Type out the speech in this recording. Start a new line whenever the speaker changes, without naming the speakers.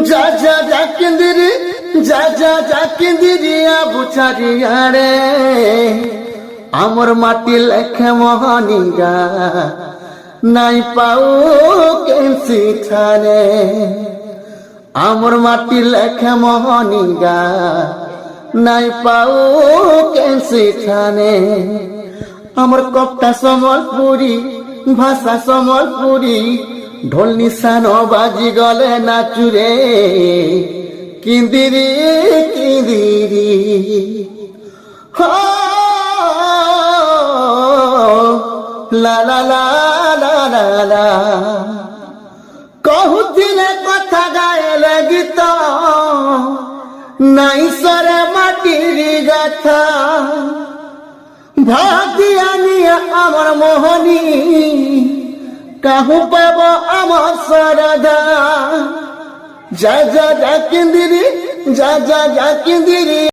যা যা যা কেন্দিরি যা যা যা কেন্দিরি আবু চারিয়ারে আমার মাটি লেখে মহানিগা নাই পাও কেনসি ঠানে আমার মাটি লেখে মহানিগা নাই পাও কেনসি ঠানে আমার কপটা সম্বলপুরি ভাষা সম্বলপুরি ঢোল নিশান বাজি গলে নাচুরে কিন্দিরি কিন্দিরি লা লা লা লা লা লা কহুଥିଲେ কথা গায়েলে গীত নাই সরে মাটির গাথা ভাগিয়া নিয়ে আমার মোহনী কাহু পাব আমার সারাধা যা যা যা কিন্দিরি যা যা যা কিন্দিরি